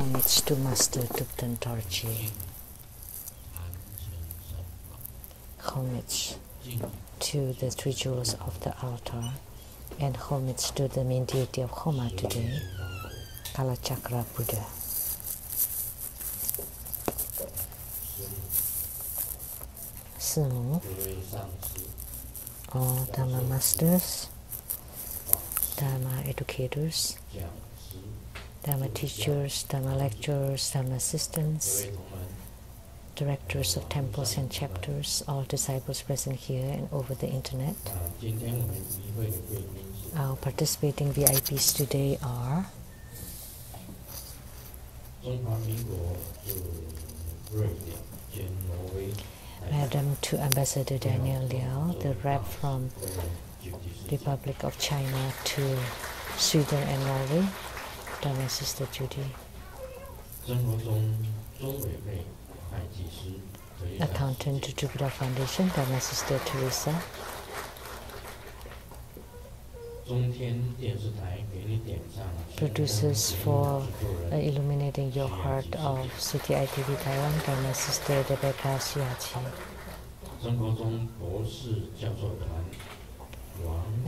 Homage to Master Tupten Dorje. Homage to the three jewels of the altar, and homage to the main deity of Homa today, Kalachakra Buddha. Simu, all Dharma masters, Dharma educators, Dharma teachers, Dharma lecturers, Dharma assistants, directors of temples and chapters, all disciples present here and over the internet. Our participating VIPs today are Madam to Ambassador Daniel Liao, the rep from Republic of China to Sweden and Norway, Dharma Sister Judy. Accountant to Buddha Foundation, Dharma Sister Teresa. Producers for Illuminating Your Heart of CTI TV Taiwan, Dharma Sister Rebecca Xiaqi.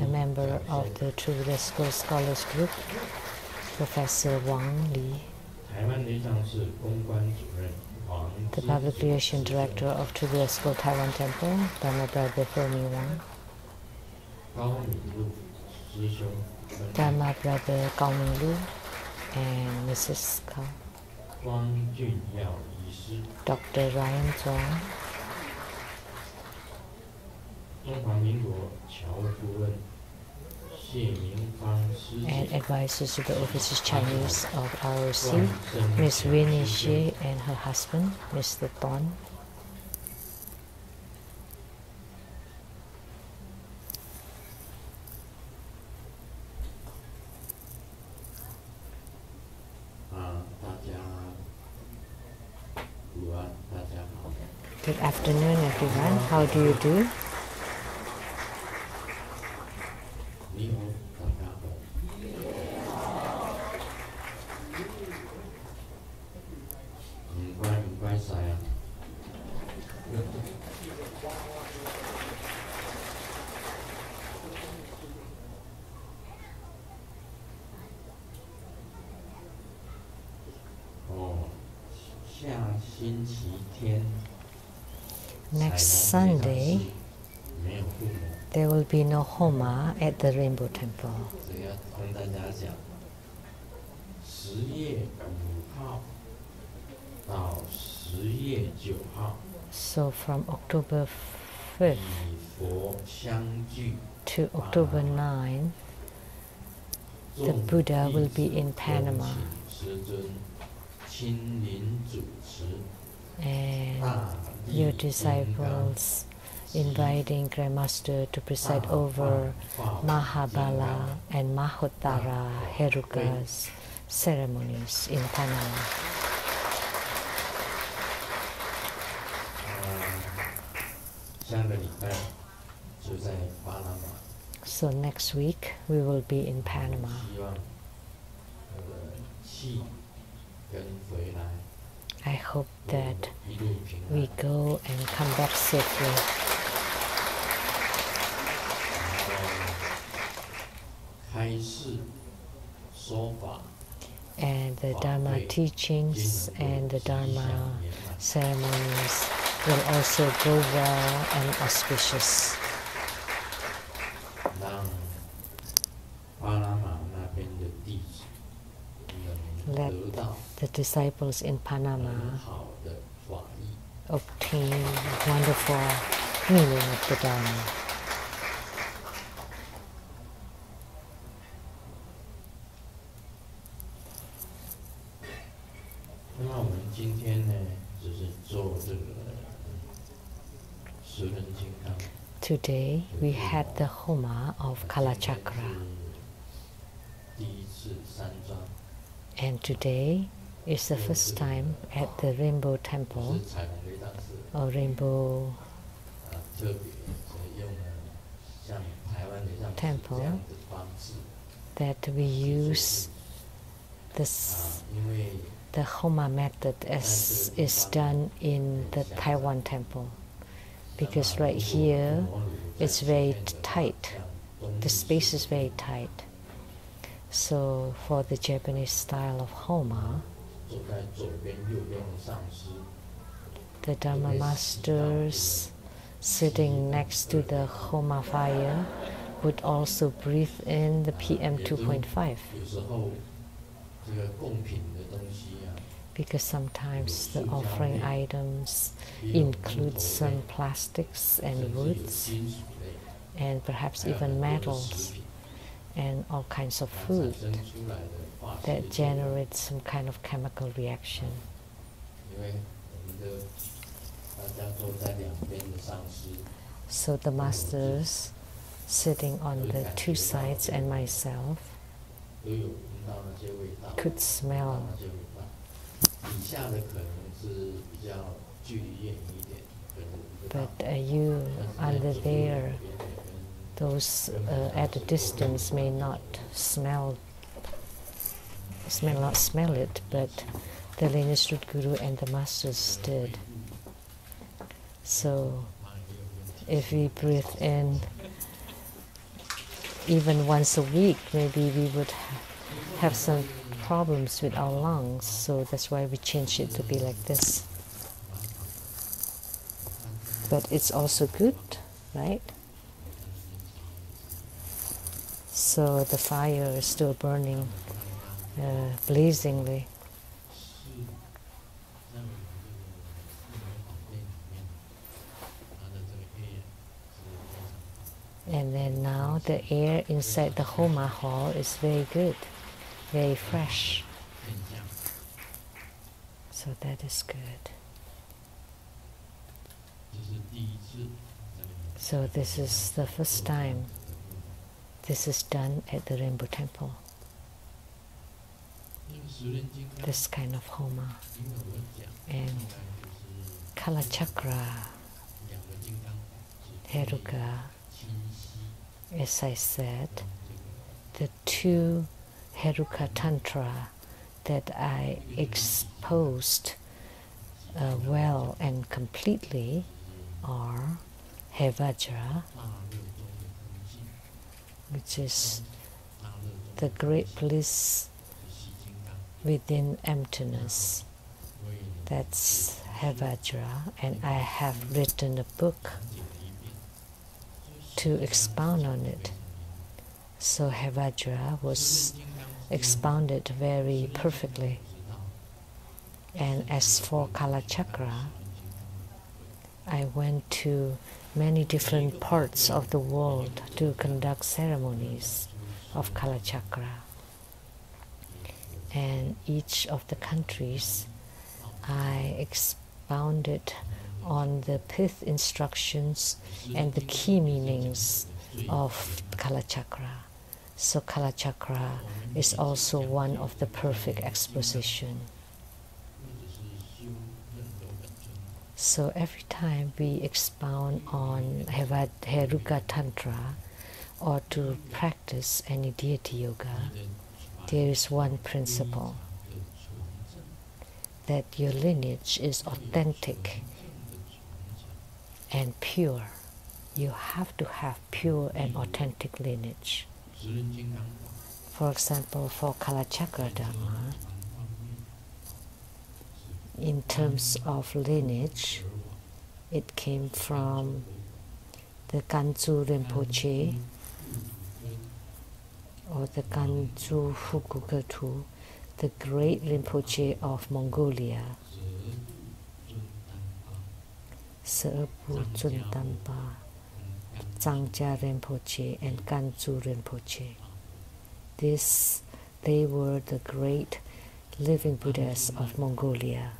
A member of the True Buddha School Scholars Group, Professor Wang Li. The Public Relation Director of True Buddha School Taiwan Temple, Dharma Brother Fermi Wang. Dharma Brother Gao Minglu and Mrs. Gao. Dr. Ryan Zhuang. And advisors to the Overseas Chinese of ROC, Ms. Winnie Xie and her husband, Mr. Ton. Good afternoon, everyone. How do you do? Next Sunday, there will be no Homa at the Rainbow Temple. So from October 5th to October 9th, the Buddha will be in Panama. And your disciples inviting Grandmaster to preside over Mahabala and Mahottara Heruka's ceremonies in Panama. So next week we will be in Panama. I hope that we go and come back safely. And the Dharma teachings and the Dharma ceremonies will also go well and auspicious. Let the disciples in Panama obtain wonderful meaning of the Dharma. Today we had the Homa of Kalachakra. And today is the first time at the Rainbow Temple, or Rainbow Temple, that we use this the Homa method as is done in the Taiwan temple, because right here it's very tight. The space is very tight. So for the Japanese style of Homa, the Dharma masters sitting next to the Homa fire would also breathe in the PM 2.5. Because sometimes the offering items include some plastics and woods and perhaps even metals and all kinds of food that generate some kind of chemical reaction. So the masters sitting on the two sides and myself could smell. But you under there, those at a distance may not smell it, but the lineage root guru and the masters did. So if we breathe in even once a week, maybe we would have some problems with our lungs. So that's why we changed it to be like this. But it's also good, right? So the fire is still burning blazingly. And then now the air inside the Homa hall is very good, very fresh. So that is good. So this is the first time this is done at the Rainbow Temple. This kind of Homa. And Kalachakra, Heruka, as I said, the two Heruka Tantra that I exposed well and completely are Hevajra, which is the great bliss within emptiness. That's Hevajra, and I have written a book to expound on it. So Hevajra was expounded very perfectly. And as for Kalachakra, I went to many different parts of the world to conduct ceremonies of Kalachakra. And each of the countries, I expounded on the pith instructions and the key meanings of Kalachakra. So Kalachakra is also one of the perfect exposition. So every time we expound on Heruka Tantra or to practice any deity yoga, there is one principle, that your lineage is authentic and pure. You have to have pure and authentic lineage. For example, for Kalachakra Dharma, in terms of lineage, it came from the Kanzu Rinpoche or the Kanzu Fukukatu, the great Rinpoche of Mongolia, Serpu Tsuntampa, Dzangja Rinpoche, and Kanzu Rinpoche. They were the great living Buddhas of Mongolia.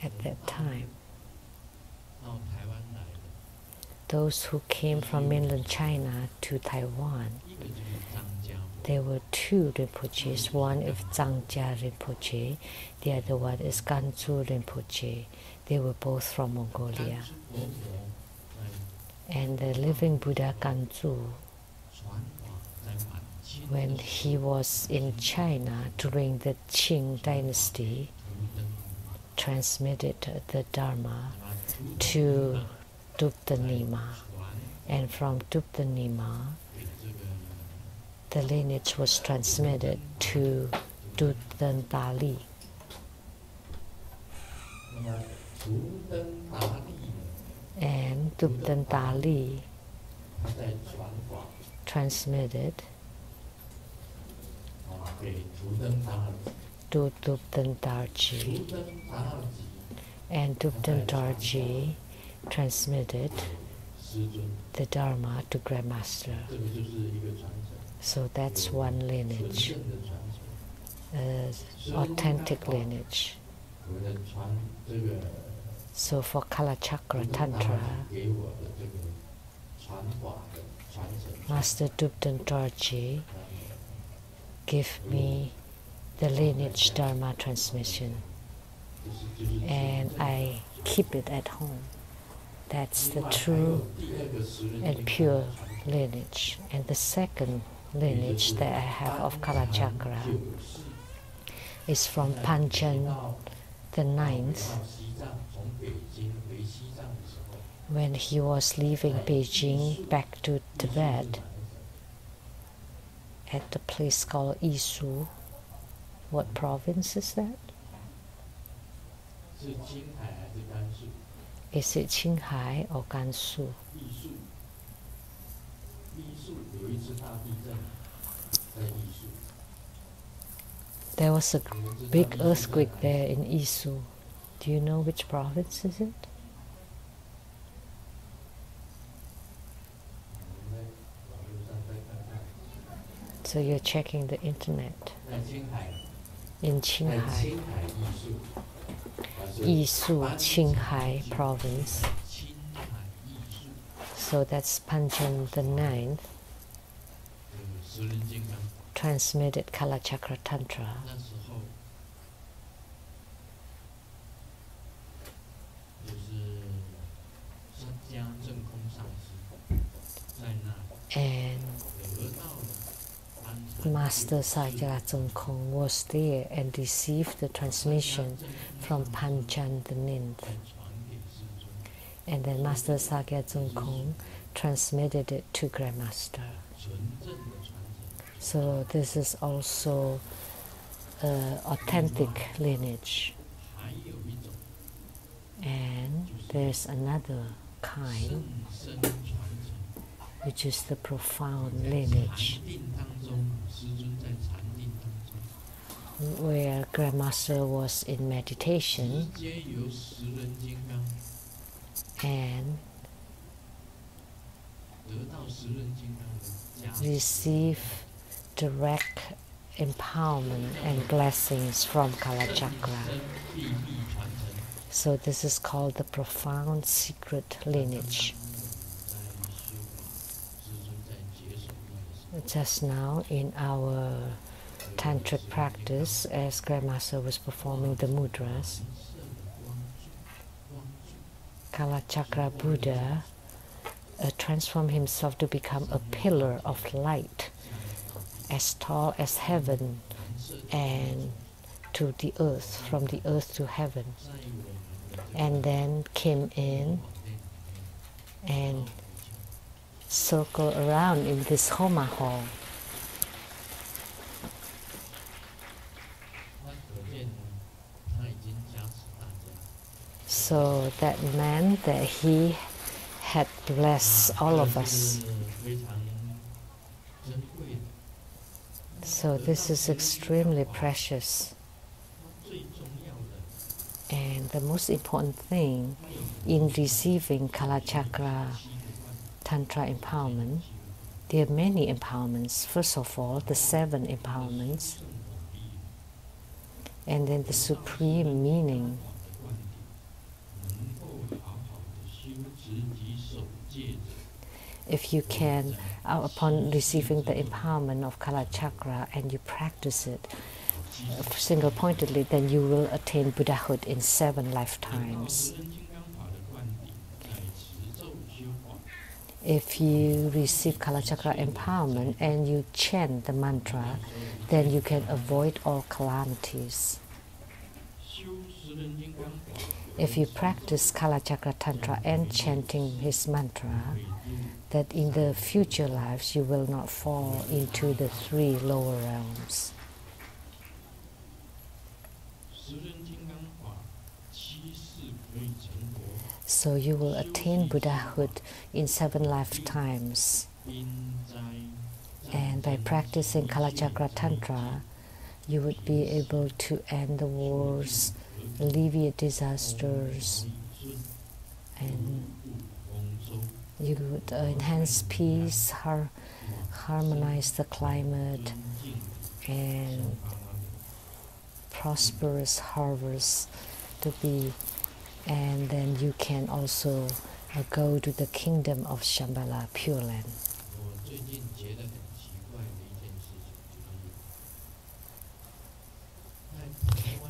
At that time, those who came from mainland China to Taiwan, there were two Rinpoches. One is Dzangja Rinpoche, the other one is Kanzu Rinpoche. They were both from Mongolia. And the living Buddha Kanzu, when he was in China during the Qing dynasty, transmitted the Dharma to Dupta Nima. And from Dupta Nima, the lineage was transmitted to Dupten Dali. And Dupten Dali transmitted to Dupten Darji. And Dupten Darji transmitted the Dharma to Grandmaster. So that's one lineage, authentic lineage. So for Kalachakra Tantra, Master Dupten Dorji gave me the lineage Dharma transmission, and I keep it at home. That's the true and pure lineage. And the second lineage that I have of Kalachakra is from Panchen the Ninth, when he was leaving Beijing back to Tibet at the place called Yisu. What province is that? Is it Qinghai or Gansu? There was a big earthquake there in Yisu. Do you know which province is it? So you're checking the internet. In Qinghai. Yisu, Qinghai province. So that's Panchen the Ninth transmitted Kalachakra Tantra. And Master Sakya Zengkong was there and received the transmission from Panchen the Ninth. And then Master Sakya Zengkong transmitted it to Grandmaster. So this is also authentic lineage. And there's another kind, which is the profound lineage, where Grandmaster was in meditation and received direct empowerment and blessings from Kalachakra. So this is called the profound secret lineage. Just now in our tantric practice, as Grandmaster was performing the mudras, Kalachakra Buddha transformed himself to become a pillar of light, as tall as heaven and to the earth, from the earth to heaven, and then came in and circle around in this Homa hall. So that meant that he had blessed all of us. So this is extremely precious. And the most important thing in receiving Kalachakra Tantra empowerment, there are many empowerments. First of all, the 7 empowerments, and then the supreme meaning. If you can, upon receiving the empowerment of Kalachakra and you practice it single-pointedly, then you will attain Buddhahood in 7 lifetimes. If you receive Kala Chakra empowerment and you chant the mantra, then you can avoid all calamities. If you practice Kala Chakra Tantra and chanting his mantra, that in the future lives you will not fall into the 3 lower realms. So you will attain Buddhahood in 7 lifetimes. And by practicing Kala Chakra Tantra, you would be able to end the wars, alleviate disasters, and you would enhance peace, harmonize the climate, and prosperous harvest to be. And then you can also go to the kingdom of Shambhala, Pure Land.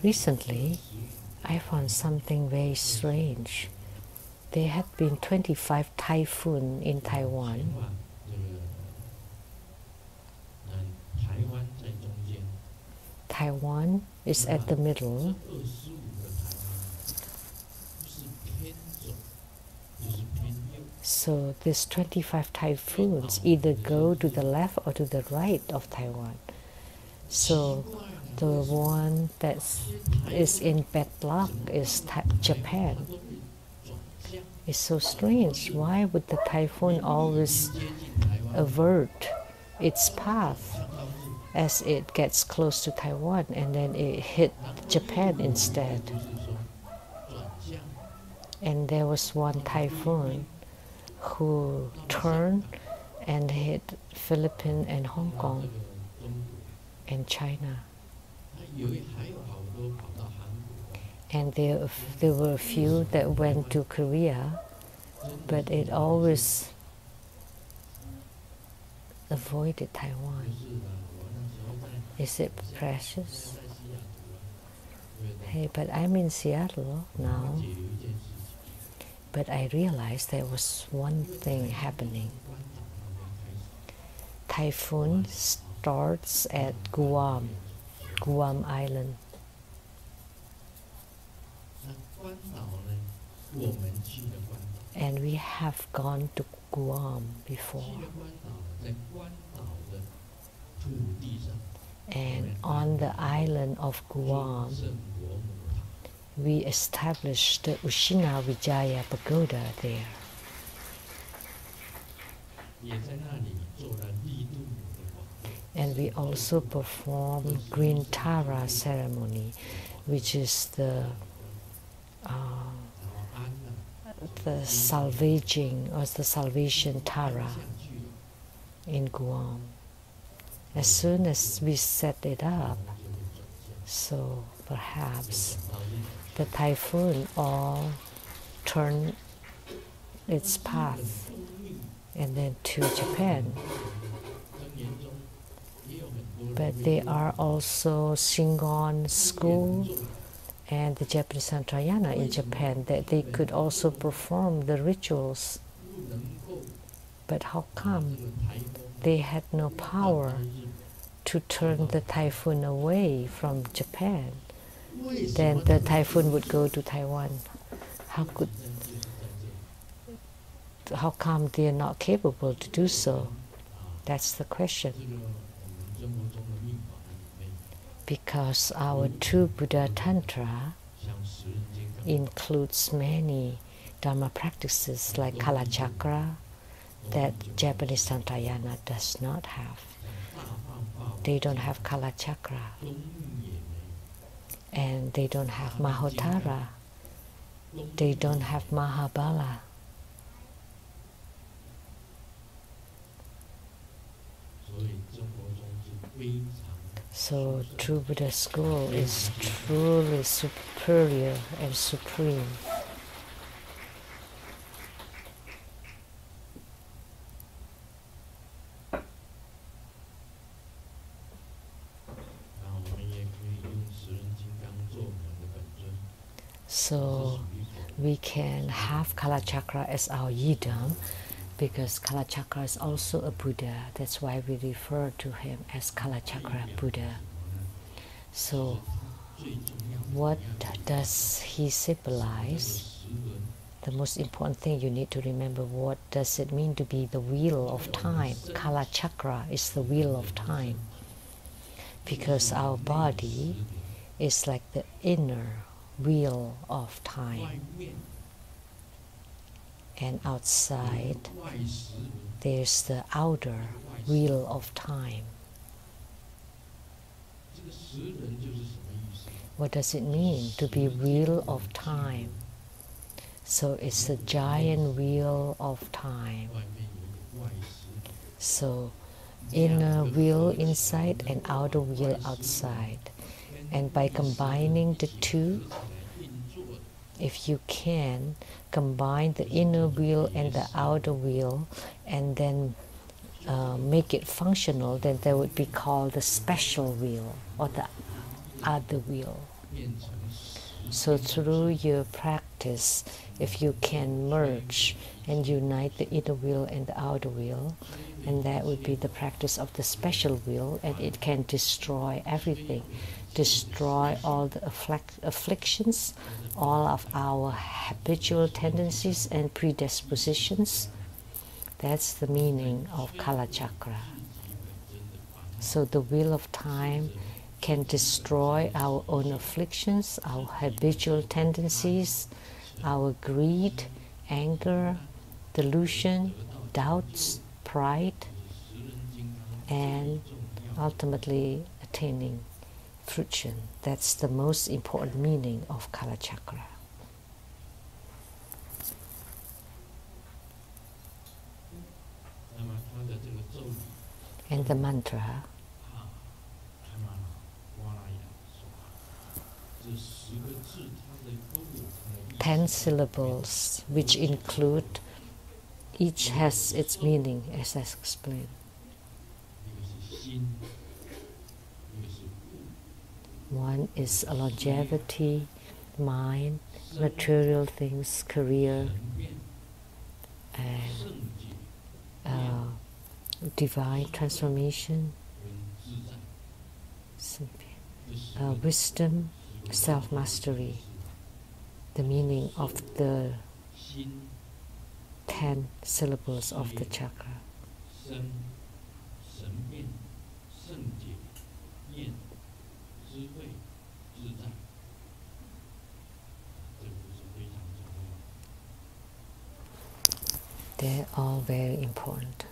Recently, I found something very strange. There had been 25 typhoons in Taiwan. Taiwan is at the middle. So these 25 typhoons either go to the left or to the right of Taiwan. So the one that is in bad luck is Japan. It's so strange. Why would the typhoon always avert its path as it gets close to Taiwan and then it hit Japan instead? And there was one typhoon who turned and hit Philippines and Hong Kong and China. And there were a few that went to Korea, but it always avoided Taiwan. Is it precious? Hey, but I'm in Seattle now. But I realized there was one thing happening. Typhoon starts at Guam Island. And we have gone to Guam before. And on the island of Guam, we established the Ushina Vijaya Pagoda there. And we also performed Green Tara ceremony, which is the salvaging or the salvation Tara in Guam. As soon as we set it up, so perhaps the typhoon all turned its path and then to Japan. But there are also Shingon School and the Japanese Santrayana in Japan that they could also perform the rituals. But how come they had no power to turn the typhoon away from Japan? Then the typhoon would go to Taiwan. How come they are not capable to do so? That's the question. Because our true Buddha Tantra includes many Dharma practices like Kala Chakra that Japanese Santrayana does not have. They don't have Kala Chakra. And they don't have Mahotara. They don't have Mahabala. So true Buddha school is truly superior and supreme. So we can have Kala Chakra as our yidam, because Kalachakra is also a Buddha. That's why we refer to him as Kalachakra Buddha. So, what does he symbolize? The most important thing you need to remember, what does it mean to be the wheel of time? Kalachakra is the wheel of time. Because our body is like the inner wheel of time. And outside, there's the outer wheel of time. What does it mean to be wheel of time? So it's the giant wheel of time. So inner wheel inside and outer wheel outside. And by combining the two, if you can combine the inner wheel and the outer wheel and then make it functional, then that would be called the special wheel or the other wheel. So through your practice, if you can merge and unite the inner wheel and the outer wheel, and that would be the practice of the special wheel, and it can destroy everything, destroy all the afflictions, all of our habitual tendencies and predispositions. That's the meaning of Kalachakra. So the wheel of time can destroy our own afflictions, our habitual tendencies, our greed, anger, delusion, doubts, pride, and ultimately attaining fruition. That's the most important meaning of Kalachakra. And the mantra, 10 syllables, which include, each has its meaning, as I explained. One is longevity, mind, material things, career, and divine transformation, wisdom, self-mastery. The meaning of the 10 syllables of the chakra. They're all very important.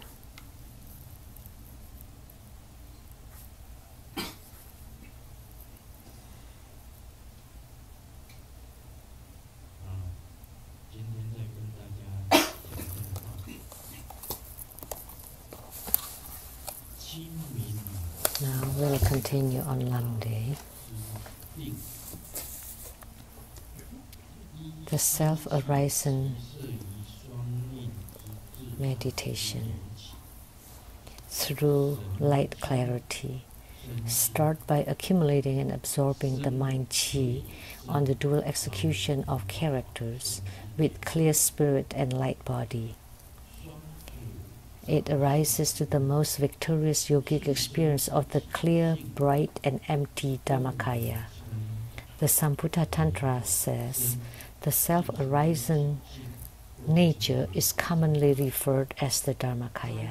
Now we'll continue on Lamdre. The self-arising meditation through light clarity. Start by accumulating and absorbing the mind chi on the dual execution of characters with clear spirit and light body. It arises to the most victorious yogic experience of the clear, bright, and empty Dharmakaya. The Sambuddha Tantra says the self-arising nature is commonly referred as the Dharmakaya.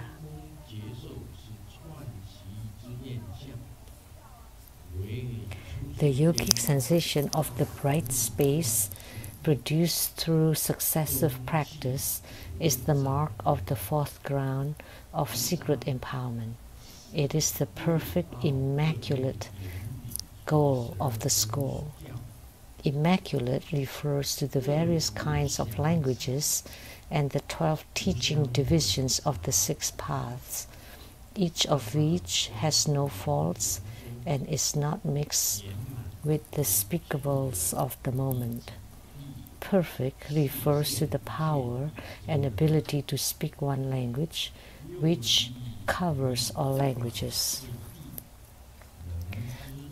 The yogic sensation of the bright space produced through successive practice is the mark of the fourth ground of secret empowerment. It is the perfect, immaculate goal of the school. Immaculate refers to the various kinds of languages and the 12 teaching divisions of the 6 paths, each of which has no faults and is not mixed with the speakables of the moment. Perfect refers to the power and ability to speak one language, which covers all languages.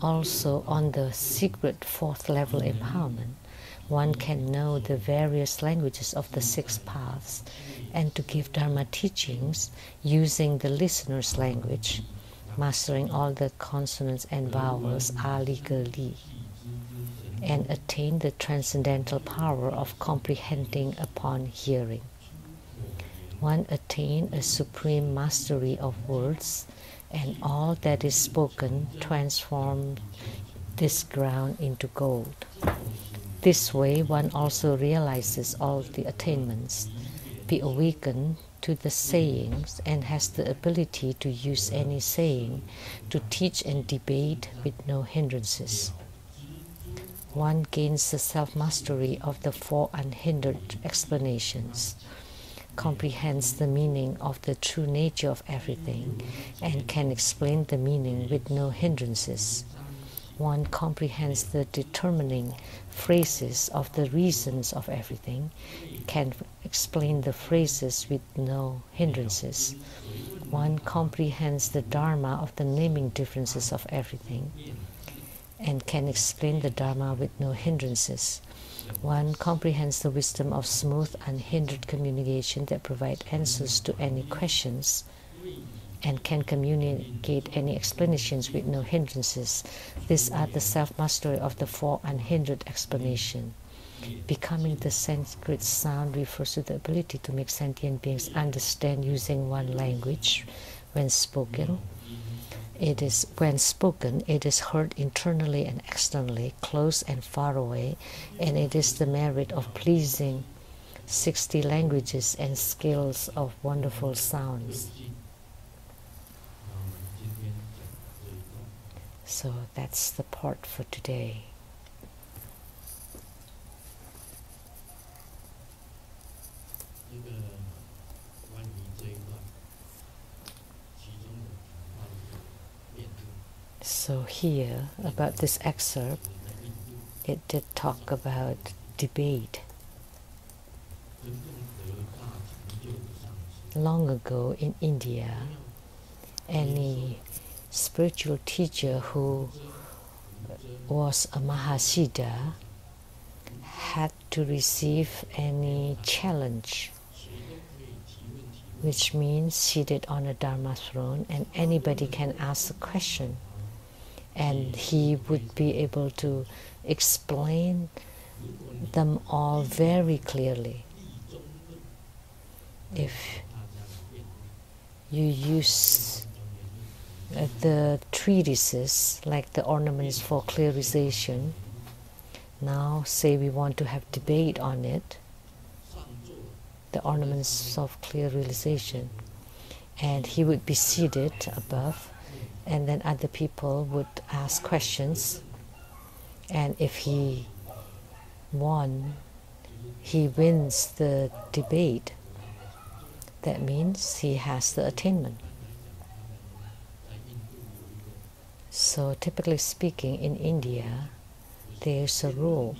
Also, on the secret fourth level empowerment, one can know the various languages of the 6 paths and to give Dharma teachings using the listener's language, mastering all the consonants and vowels legally, and attain the transcendental power of comprehending upon hearing. One attain a supreme mastery of words, and all that is spoken transforms this ground into gold. This way one also realizes all the attainments, be awakened to the sayings, and has the ability to use any saying to teach and debate with no hindrances. One gains the self-mastery of the 4 unhindered explanations, comprehends the meaning of the true nature of everything, and can explain the meaning with no hindrances. One comprehends the determining phrases of the reasons of everything, can explain the phrases with no hindrances. One comprehends the Dharma of the naming differences of everything, and can explain the Dharma with no hindrances. One comprehends the wisdom of smooth, unhindered communication that provides answers to any questions, and can communicate any explanations with no hindrances. These are the self-mastery of the 4 unhindered explanation. Becoming the Sanskrit sound refers to the ability to make sentient beings understand using one language. When spoken, it is heard internally and externally, close and far away, and it is the merit of pleasing 60 languages and skills of wonderful sounds. So that's the part for today. So here, about this excerpt, it did talk about debate. Long ago in India, any spiritual teacher who was a Mahasiddha had to receive any challenge, which means seated on a Dharma throne, and anybody can ask a question, and he would be able to explain them all very clearly. If you use the treatises, like the ornaments for clear realization, now say we want to have debate on it, the ornaments of clear realization, and he would be seated above, and then other people would ask questions, and if he wins the debate, that means he has the attainment. So typically speaking, in India, there's a rule.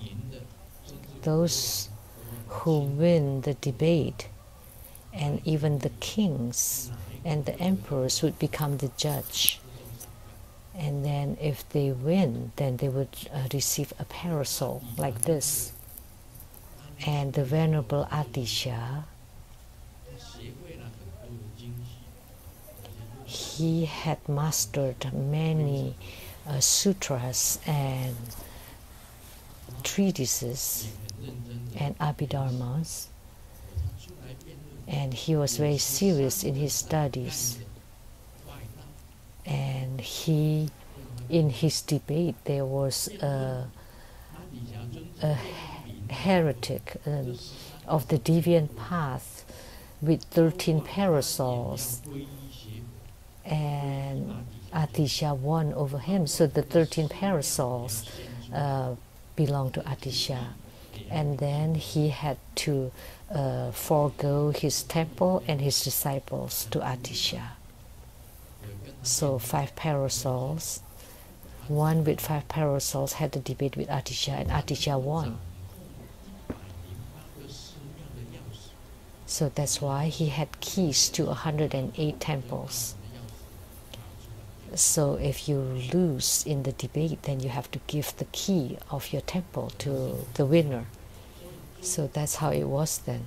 Those who win the debate, and even the kings and the emperors, would become the judge. And then if they win, then they would receive a parasol like this. And the Venerable Atisha, he had mastered many sutras and treatises and abhidharmas, and he was very serious in his studies. And in his debate, there was a heretic of the deviant path with 13 parasols, and Atisha won over him. So the 13 parasols belonged to Atisha, and then he had to forego his temple and his disciples to Atisha. So 5 parasols, one with 5 parasols had a debate with Atisha, and Atisha won. So that's why he had keys to 108 temples. So if you lose in the debate, then you have to give the key of your temple to the winner. So that's how it was then.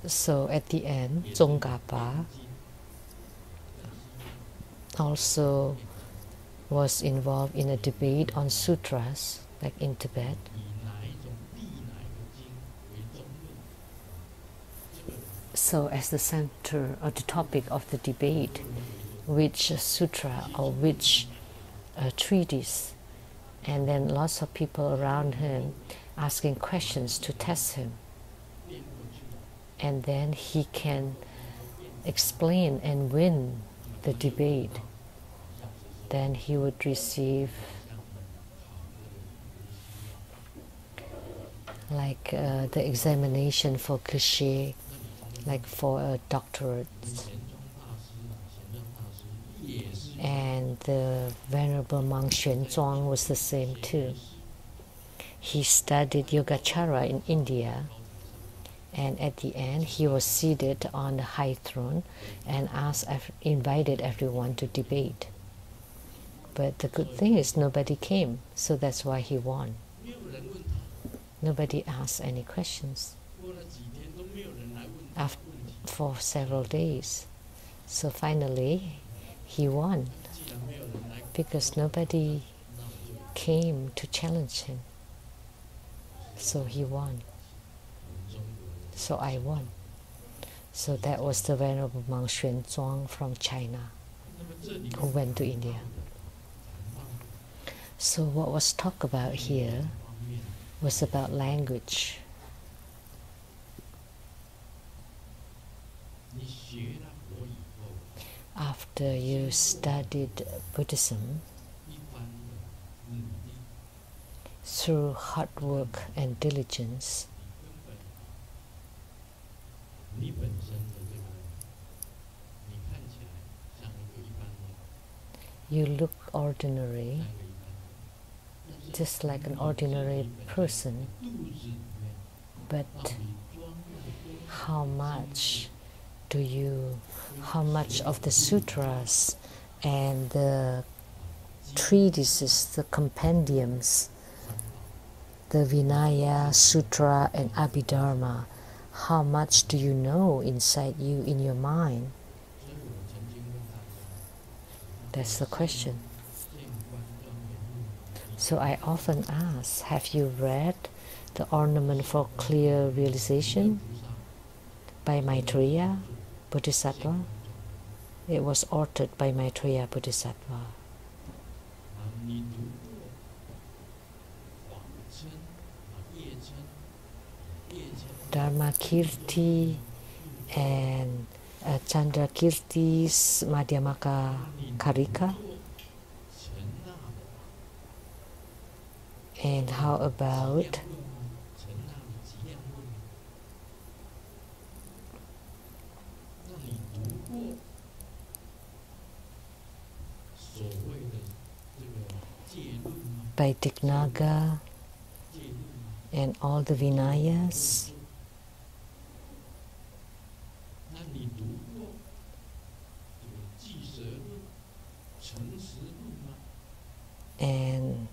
So at the end, Tsongkhapa also was involved in a debate on sutras, like in Tibet. So as the center or the topic of the debate, which sutra or which treatise, and then lots of people around him asking questions to test him. And then he can explain and win the debate. Then he would receive like the examination for Kushe, like for a doctorate. And the Venerable monk Xuanzang was the same too. He studied Yogacara in India, and at the end he was seated on the high throne and invited everyone to debate. But the good thing is nobody came, so that's why he won. Nobody asked any questions for several days. So finally he won because nobody came to challenge him. So he won. So I won. So that was the Venerable monk Xuanzang from China who went to India. So what was talked about here was about language. After you studied Buddhism, through hard work and diligence, you look ordinary, just like an ordinary person, but how much of the sutras and the treatises, the compendiums, the Vinaya, Sutra and Abhidharma, how much do you know inside you, in your mind? That's the question. So I often ask, have you read The Ornament for Clear Realization by Maitreya Bodhisattva? It was authored by Maitreya Bodhisattva. Dharmakirti and Chandrakirti's Madhyamaka Karika. And how about by Dignaga and all the Vinayas? And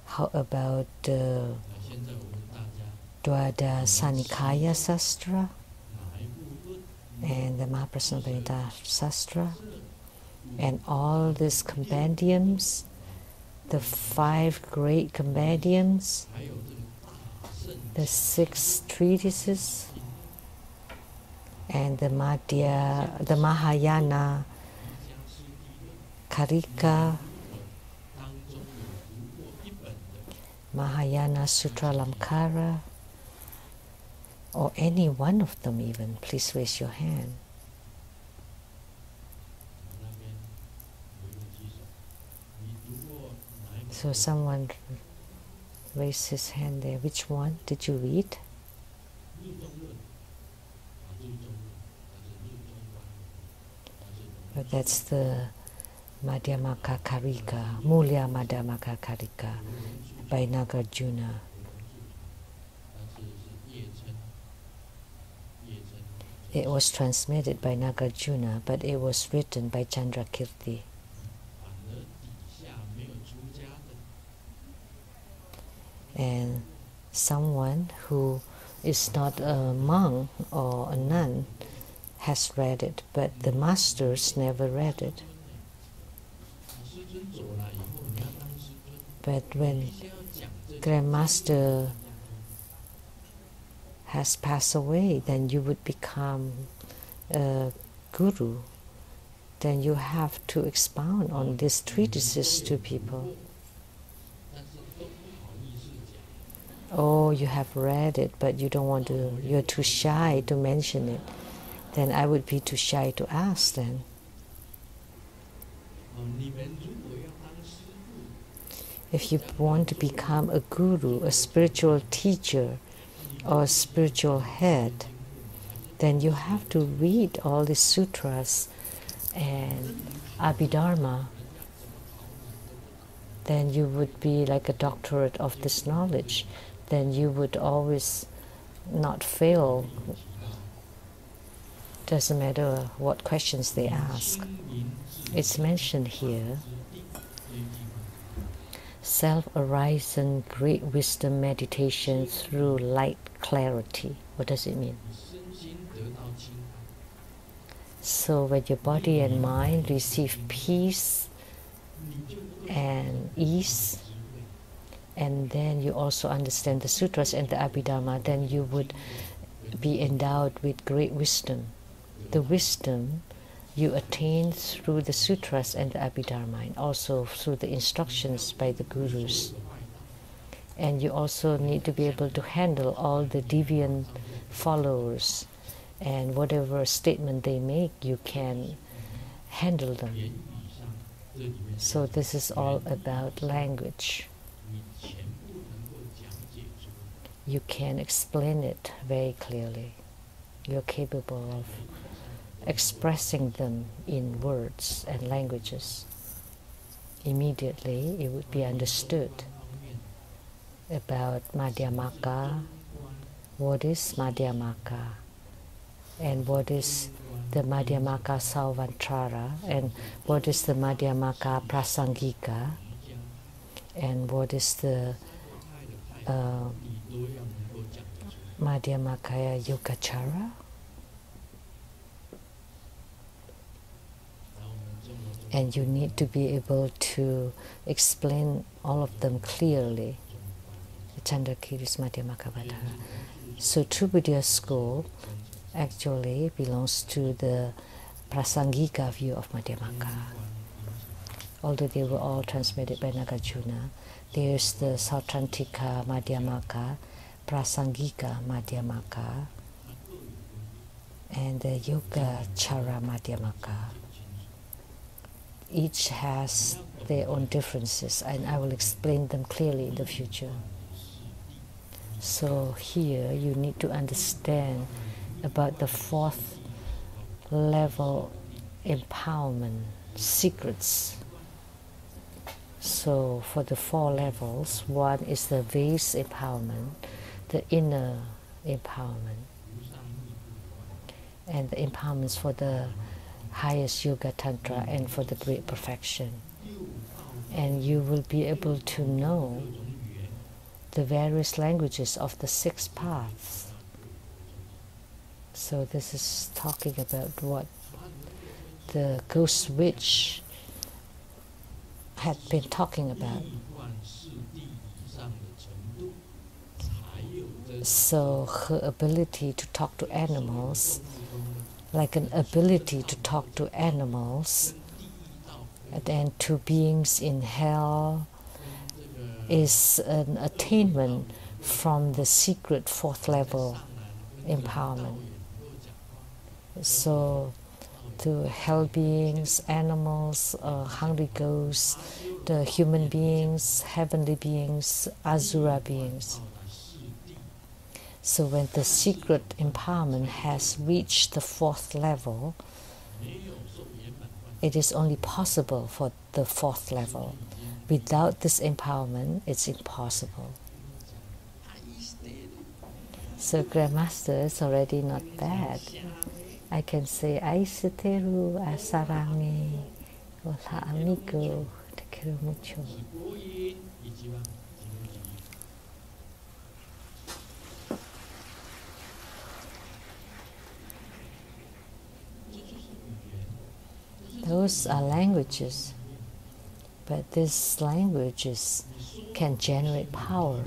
how about the Dwada Sanikaya Sastra and the Mahaprasna Sastra and all these compendiums, the 5 great compendiums, the 6 treatises, and the Mahayana Karika, Mahayana Sutra Lamkara, or any one of them even, please raise your hand. So someone raised his hand there. Which one did you read? But that's the Madhyamaka Karika, Mulya Madhyamaka Karika by Nagarjuna. It was transmitted by Nagarjuna, but it was written by Chandrakirti. And someone who It's not a monk or a nun has read it, but the masters never read it. But when Grandmaster has passed away, then you would become a guru. Then you have to expound on these treatises to people. Oh, you have read it, but you don't want to, you're too shy to mention it. Then I would be too shy to ask then. If you want to become a guru, a spiritual teacher, or a spiritual head, then you have to read all the sutras and Abhidharma. Then you would be like a doctorate of this knowledge. Then you would always not fail. Doesn't matter what questions they ask. It's mentioned here. Self-arisen great wisdom meditation through light clarity. What does it mean? So when your body and mind receive peace and ease, and then you also understand the sutras and the Abhidharma, then you would be endowed with great wisdom. The wisdom you attain through the sutras and the Abhidharma, and also through the instructions by the gurus. And you also need to be able to handle all the deviant followers, and whatever statement they make, you can handle them. So this is all about language. You can explain it very clearly. You're capable of expressing them in words and languages. Immediately it would be understood about Madhyamaka, what is Madhyamaka, and what is the Madhyamaka Salvantrara, and what is the Madhyamaka Prasangika, and what is the Madhyamakaya Yogacara. And you need to be able to explain all of them clearly. Chandrakiri's Madhyamaka Vadhara. So True Buddhist School actually belongs to the Prasangika view of Madhyamaka. Although they were all transmitted by Nagarjuna, there's the Sautrantika Madhyamaka, Prasangika Madhyamaka, and the Yogacara Madhyamaka. Each has their own differences, and I will explain them clearly in the future. So here you need to understand about the fourth level empowerment secrets. So for the 4 levels, one is the base empowerment, the inner empowerment, and the empowerments for the highest yoga tantra and for the great perfection. And you will be able to know the various languages of the 6 paths. So this is talking about what the ghost witch had been talking about. So her ability to talk to animals, like an ability to talk to animals and to beings in hell, is an attainment from the secret 4th level empowerment. So to hell beings, animals, hungry ghosts, the human beings, heavenly beings, asura beings. So when the secret empowerment has reached the 4th level, it is only possible for the 4th level. Without this empowerment, it's impossible. So Grandmaster is already not bad. I can say, Aiseteru asarangi, hola amigo, te quiero mucho. those are languages, but these languages can generate power.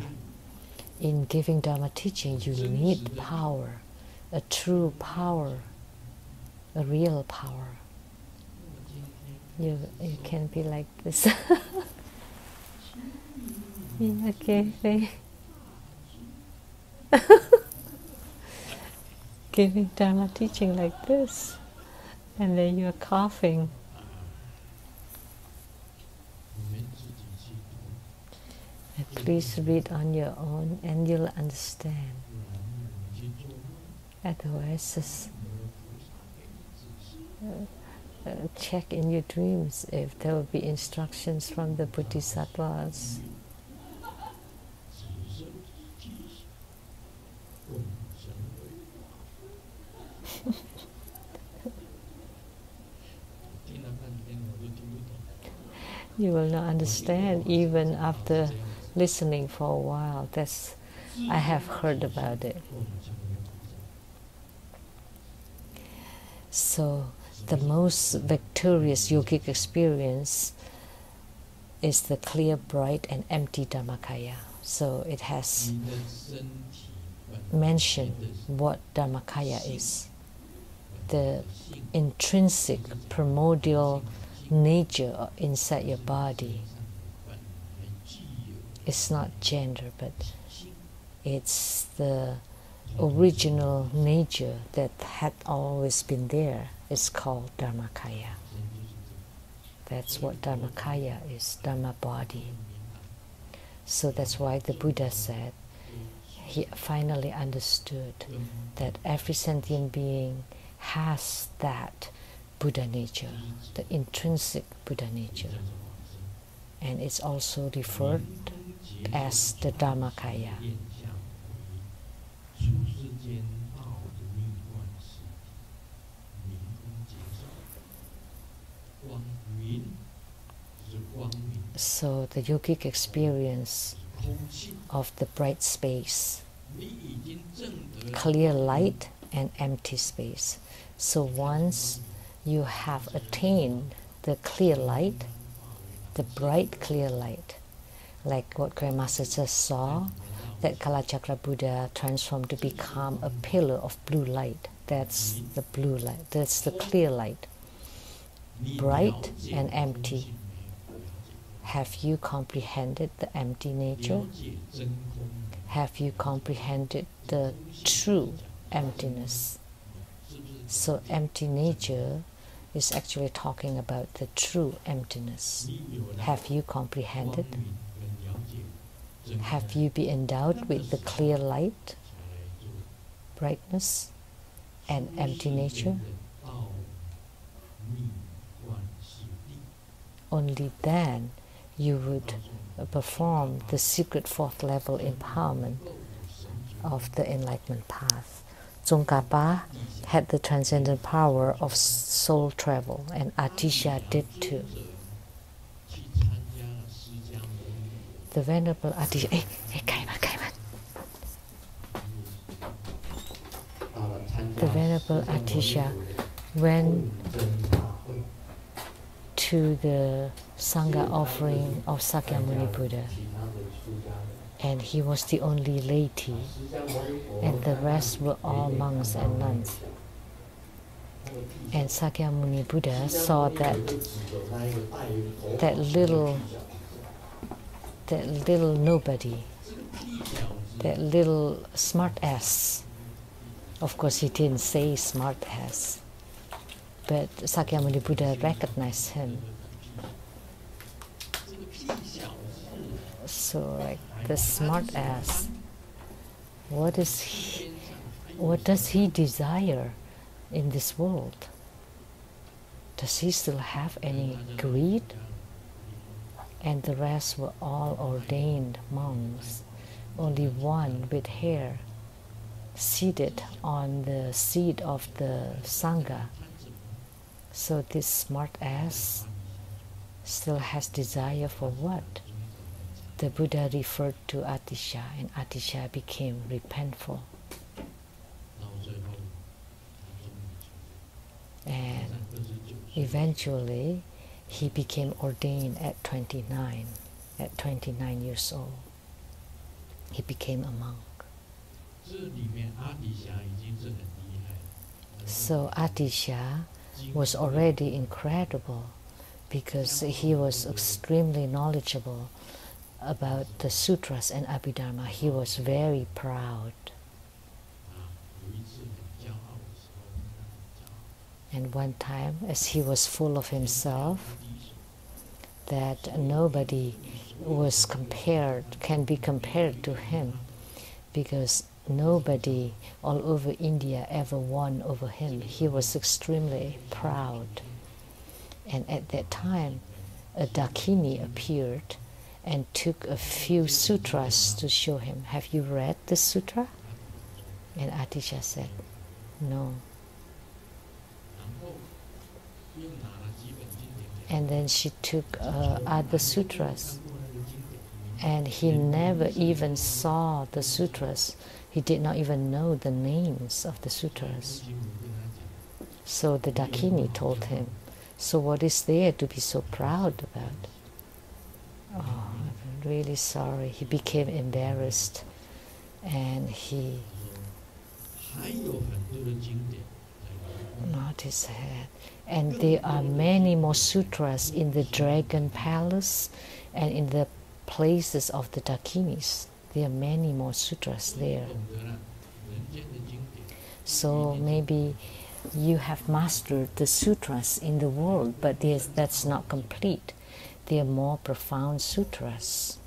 In giving Dharma teaching, you need power, a true power, a real power. You can be like this. Yeah, okay. Giving Dharma teaching like this, and then you're coughing. And please read on your own and you'll understand. Otherwise, just check in your dreams if there will be instructions from the Bodhisattvas. You will not understand even after listening for a while. I have heard about it. So the most victorious yogic experience is the clear, bright, and empty Dharmakaya. So it has mentioned what Dharmakaya is. The intrinsic primordial nature inside your body. It's not gender, but it's the original nature that had always been there. It's called Dharmakaya. That's what Dharmakaya is, Dharma body. So that's why the Buddha said, he finally understood that every sentient being has that Buddha nature, the intrinsic Buddha nature. And it's also referred as the Dharmakaya. So the yogic experience of the bright space, clear light and empty space. So once you have attained the clear light, the bright clear light, like what Grandmaster just saw, that Kalachakra Buddha transformed to become a pillar of blue light. That's the blue light, that's the clear light. Bright and empty. Have you comprehended the empty nature? Have you comprehended the true emptiness? So empty nature is actually talking about the true emptiness. Have you comprehended? Have you been endowed with the clear light, brightness, and empty nature? Only then you would perform the secret fourth level empowerment of the enlightenment path. Tsongkhapa had the transcendent power of soul travel, and Atisha did too. The Venerable Atisha, the Venerable Atisha went to the Sangha offering of Sakyamuni Buddha, and he was the only laity, and the rest were all monks and nuns. And Sakyamuni Buddha saw that little nobody, that little smart ass. Of course, he didn't say smart ass, but Sakyamuni Buddha recognized him. So, like the smart ass, what does he desire in this world? Does he still have any greed? And the rest were all ordained monks, only one with hair, seated on the seat of the Sangha. So this smart ass still has desire for what? The Buddha referred to Atisha, and Atisha became repentful. And eventually he became ordained at 29. At 29 years old, he became a monk. So Atisha was already incredible because he was extremely knowledgeable about the sutras and Abhidharma. He was very proud. And one time, as he was full of himself, that nobody can be compared to him, because nobody all over India ever won over him. He was extremely proud. And at that time, a Dakini appeared and took a few sutras to show him. Have you read the sutra? And Atisha said, no. And then she took other sutras, and he never even saw the sutras. He did not even know the names of the sutras. So the Dakini told him, so what is there to be so proud about? Oh, I'm really sorry. He became embarrassed, and he nodded his head. And there are many more sutras in the Dragon Palace and in the places of the Dakinis. There are many more sutras there. So maybe you have mastered the sutras in the world, but that's not complete. There are more profound sutras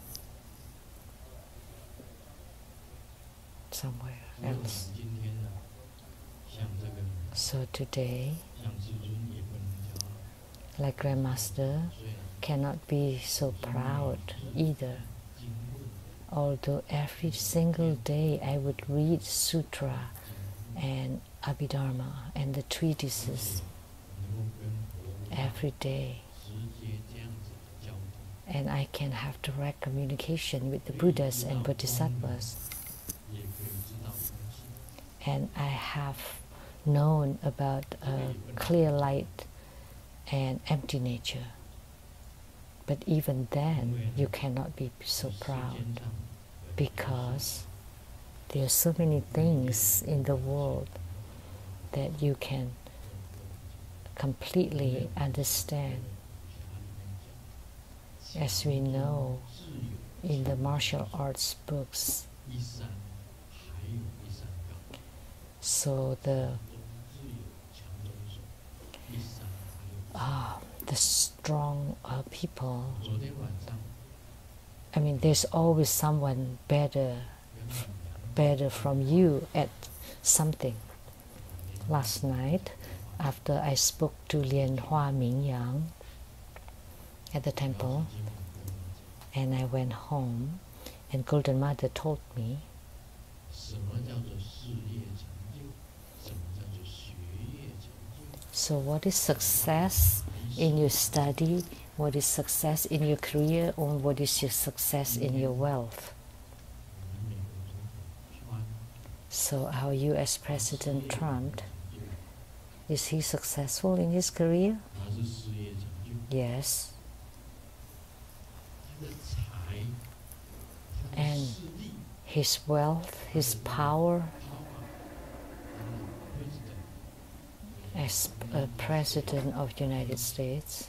somewhere else. So today, like Grandmaster, cannot be so proud either. Although every single day I would read Sutra and Abhidharma and the treatises every day. And I can have direct communication with the Buddhas and Bodhisattvas. And I have known about clear light and empty nature. But even then, you cannot be so proud, because there are so many things in the world that you can completely understand. As we know in the martial arts books, so the strong people, I mean, there's always someone better from you at something. Last night, after I spoke to Lian Hua Mingyang at the temple, and I went home, and Golden Mother told me, so what is success in your study, what is success in your career, or what is your success in your wealth? So our US President Trump, is he successful in his career? Yes. And his wealth, his power as a President of the United States,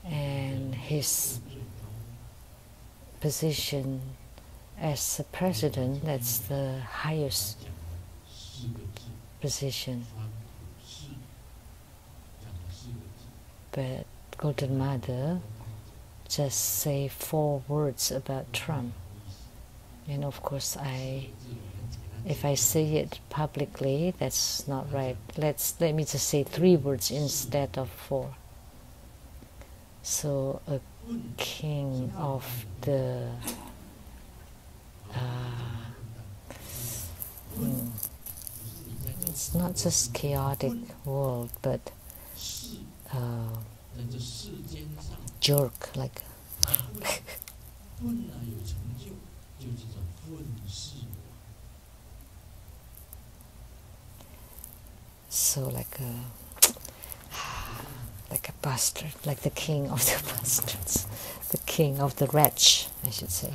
and his position as a president, that's the highest position. But Golden Mother just say 4 words about Trump. And of course, if I say it publicly, that's not right. Let me just say 3 words instead of 4. So a king of the it's not just chaotic world, but jerk, like So like a bastard, like the king of the bastards, the king of the wretch, I should say,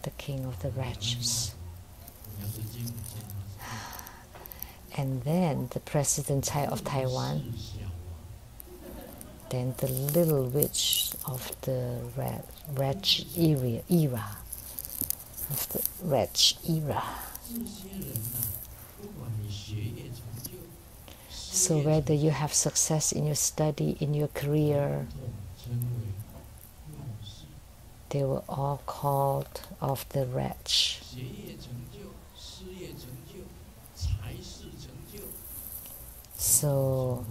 the king of the wretches. And then the president of Taiwan, then the little witch of the wretch era, of the wretch era. So whether you have success in your study, in your career, they were all called of the wretch. So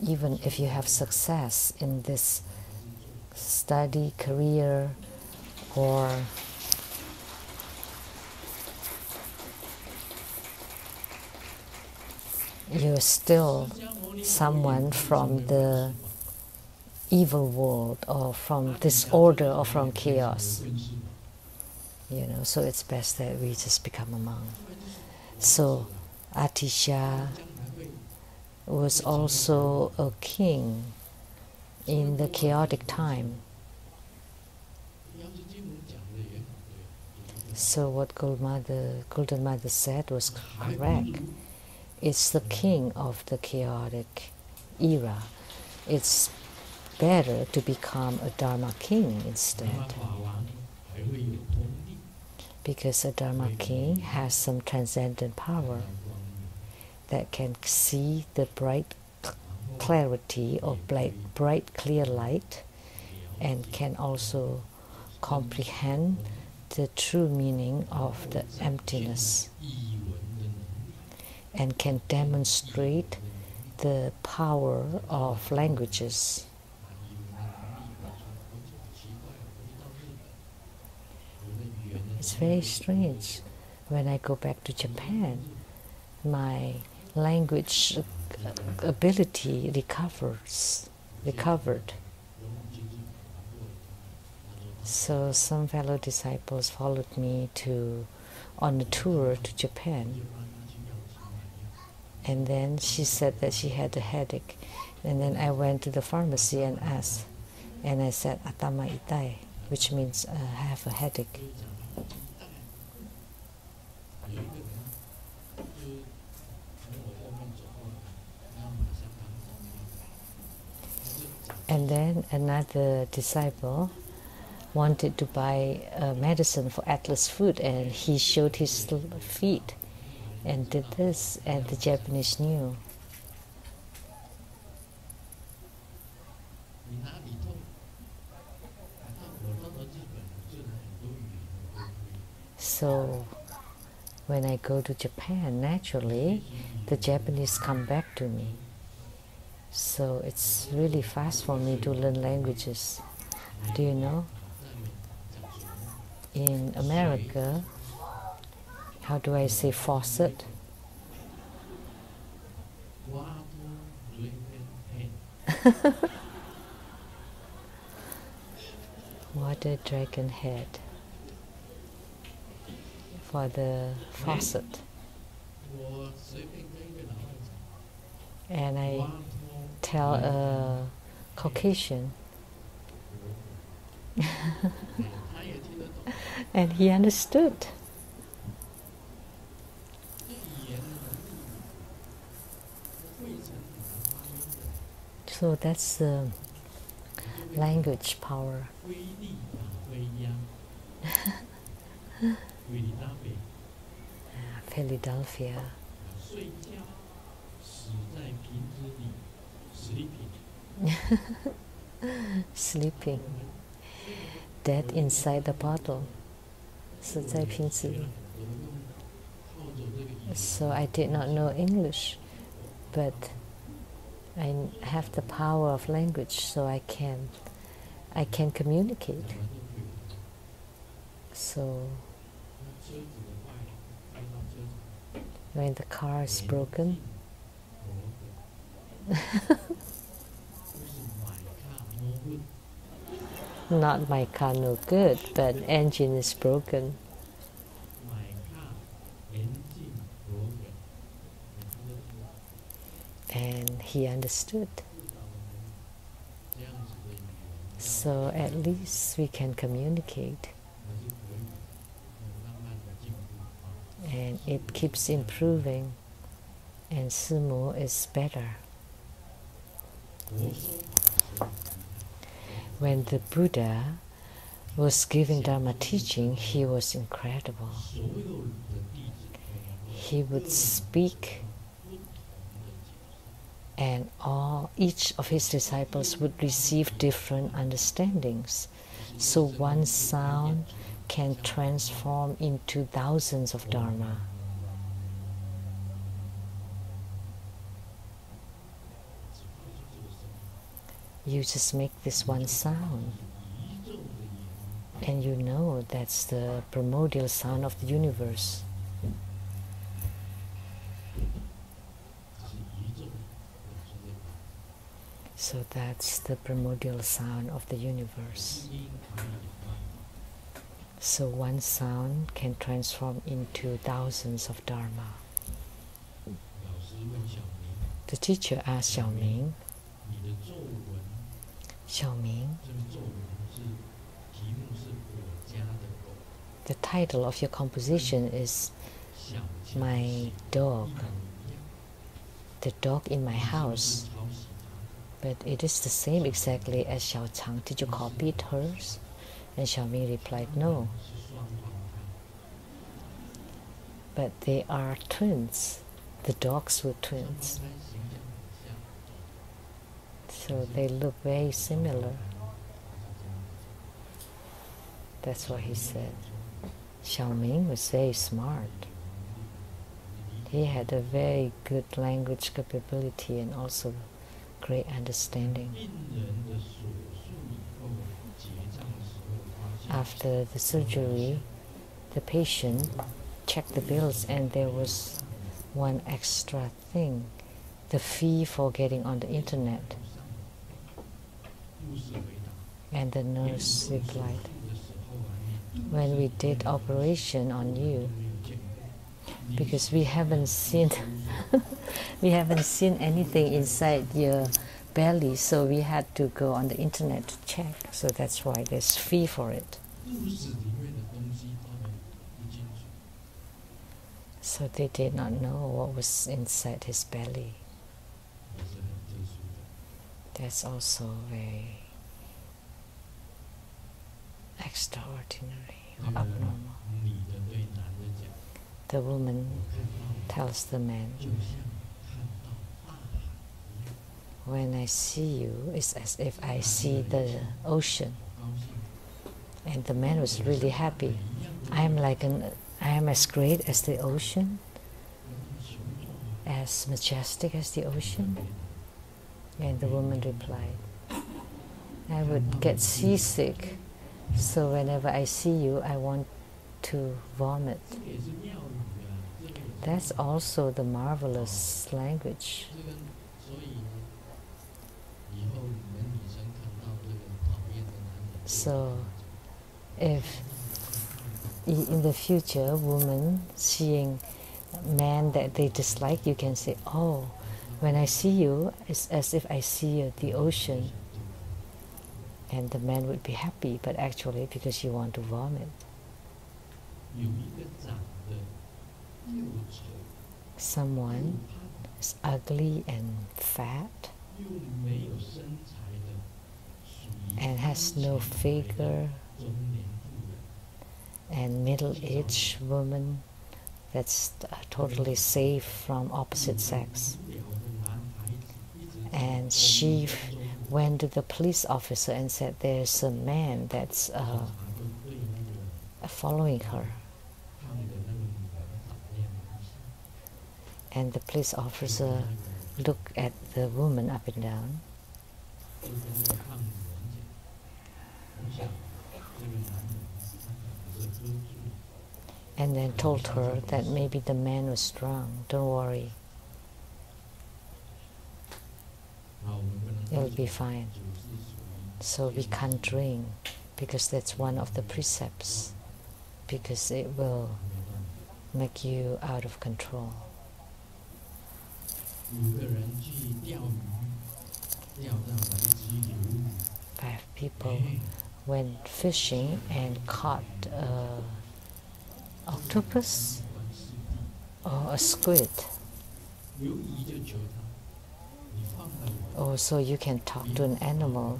even if you have success in this study, career, or you're still someone from the evil world, or from disorder, or from chaos. So it's best that we just become a monk. So Atisha was also a king in the chaotic time. So what Golden Mother said was correct. It's the king of the chaotic era. It's better to become a Dharma king instead, because a Dharma king has some transcendent power that can see the bright clarity or bright clear light, and can also comprehend the true meaning of the emptiness, and can demonstrate the power of languages. It's very strange. When I go back to Japan, my language ability recovered. So some fellow disciples followed me on a tour to Japan. And then she said that she had a headache. And then I went to the pharmacy and asked. And I said, "Atama itai," which means I have a headache. And then another disciple wanted to buy medicine for Atlas food, and he showed his feet and did this, and the Japanese knew. So when I go to Japan, naturally the Japanese come back to me. So it's really fast for me to learn languages. Do you know? In America, how do I say faucet? Water dragon head for the faucet. And I tell a Caucasian and he understood. So that's the language power. Philadelphia. Sleeping. Dead inside the bottle. 死在瓶子里. So I did not know English, but I have the power of language, so I can communicate. So when the car is broken, not my car no good, but engine is broken. and he understood. So at least we can communicate, and it keeps improving, and sumo is better. When the Buddha was giving Dharma teaching, he was incredible. He would speak, and each of his disciples would receive different understandings. So one sound can transform into thousands of Dharma. You just make this one sound, and you know that's the primordial sound of the universe. So that's the primordial sound of the universe. So one sound can transform into thousands of Dharma. The teacher asked Xiaoming, the title of your composition is My Dog, the dog in my house. But it is the same exactly as Xiao Chang. Did you copy it hers? And Xiaoming replied, no. But they are twins. The dogs were twins. So they look very similar. That's what he said. Xiaoming was very smart. He had a very good language capability and also great understanding. After the surgery, the patient checked the bills, and there was one extra thing, the fee for getting on the internet. And the nurse replied, when we did operation on you, because we haven't seen anything inside your belly, so we had to go on the internet to check. So that's why there's fee for it. So they did not know what was inside his belly. That's also very extraordinary or abnormal. The woman tells the man, when I see you, it's as if I see the ocean. And the man was really happy. I am as great as the ocean, as majestic as the ocean. And the woman replied, I would get seasick, so whenever I see you, I want to vomit. That's also the marvelous language. So, if in the future, women seeing a man that they dislike, you can say, oh, when I see you, it's as if I see the ocean. And the man would be happy, but actually because you want to vomit. Someone is ugly and fat and has no figure, and middle-aged woman that's totally safe from opposite sex. And she went to the police officer and said, there's a man that's following her. And the police officer looked at the woman up and down. And then told her that maybe the man was drunk. Don't worry. It'll be fine. So we can't drink because that's one of the precepts, because it will make you out of control. 5 people went fishing and caught octopus or a squid. Oh, so you can talk to an animal.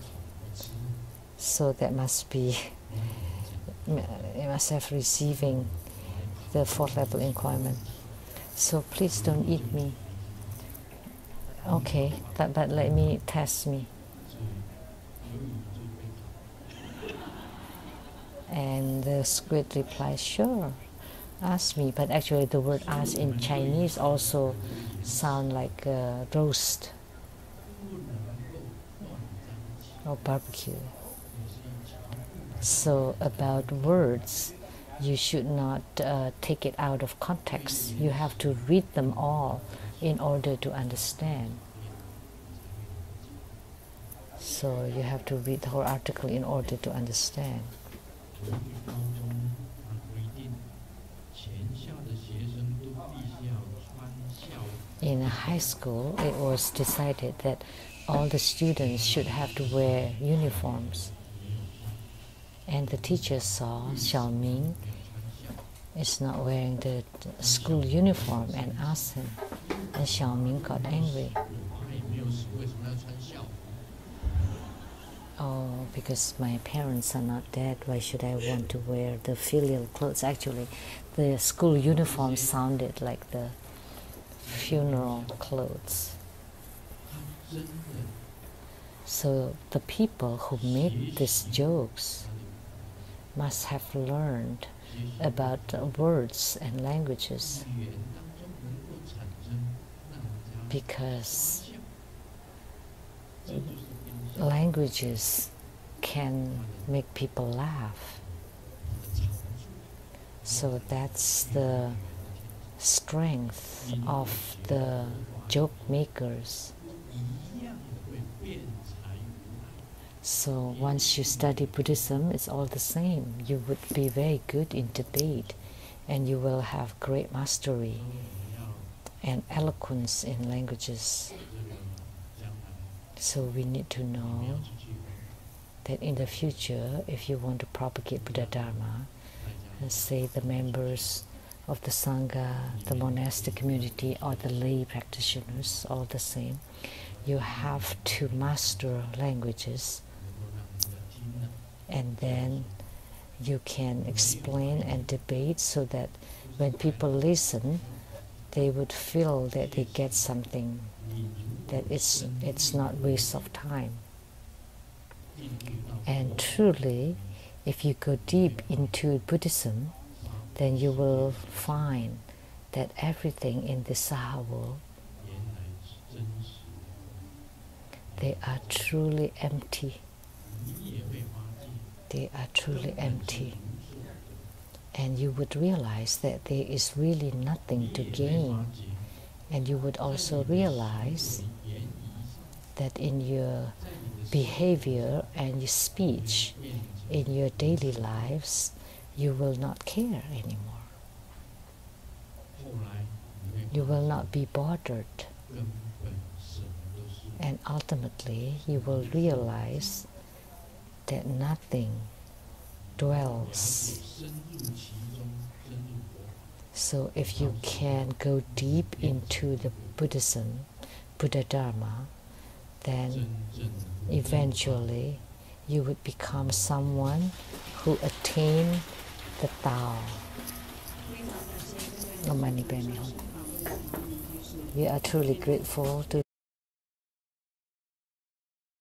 So that must be, you must have receiving the 4th level inquiry. So please don't eat me. Okay, but let me test me. And the squid replied, sure, ask me. But actually the word ask in Chinese also sound like roast or barbecue. So about words, you should not take it out of context. You have to read them all in order to understand. So you have to read the whole article in order to understand. In a high school, it was decided that all the students should have to wear uniforms. And the teacher saw Xiaoming is not wearing the school uniform and asked him. And Xiaoming got angry. Oh, because my parents are not dead, why should I want to wear the filial clothes? Actually, the school uniform sounded like the funeral clothes. So the people who made these jokes must have learned about words and languages, because languages can make people laugh. So that's the strength of the joke makers. So once you study Buddhism, it's all the same. You would be very good in debate, and you will have great mastery and eloquence in languages. So we need to know that in the future, if you want to propagate Buddha Dharma, and say the members of the Sangha, the monastic community, or the lay practitioners, all the same, you have to master languages, and then you can explain and debate so that when people listen, they would feel that they get something, that it's not waste of time. And truly, if you go deep into Buddhism, then you will find that everything in the Saha world, they are truly empty. They are truly empty. And you would realize that there is really nothing to gain. And you would also realize that in your behavior and your speech, in your daily lives, you will not care anymore. You will not be bothered. And ultimately, you will realize that nothing dwells. So if you can go deep into the Buddhism, Buddha Dharma, then eventually you would become someone who attain the Tao. We are truly grateful to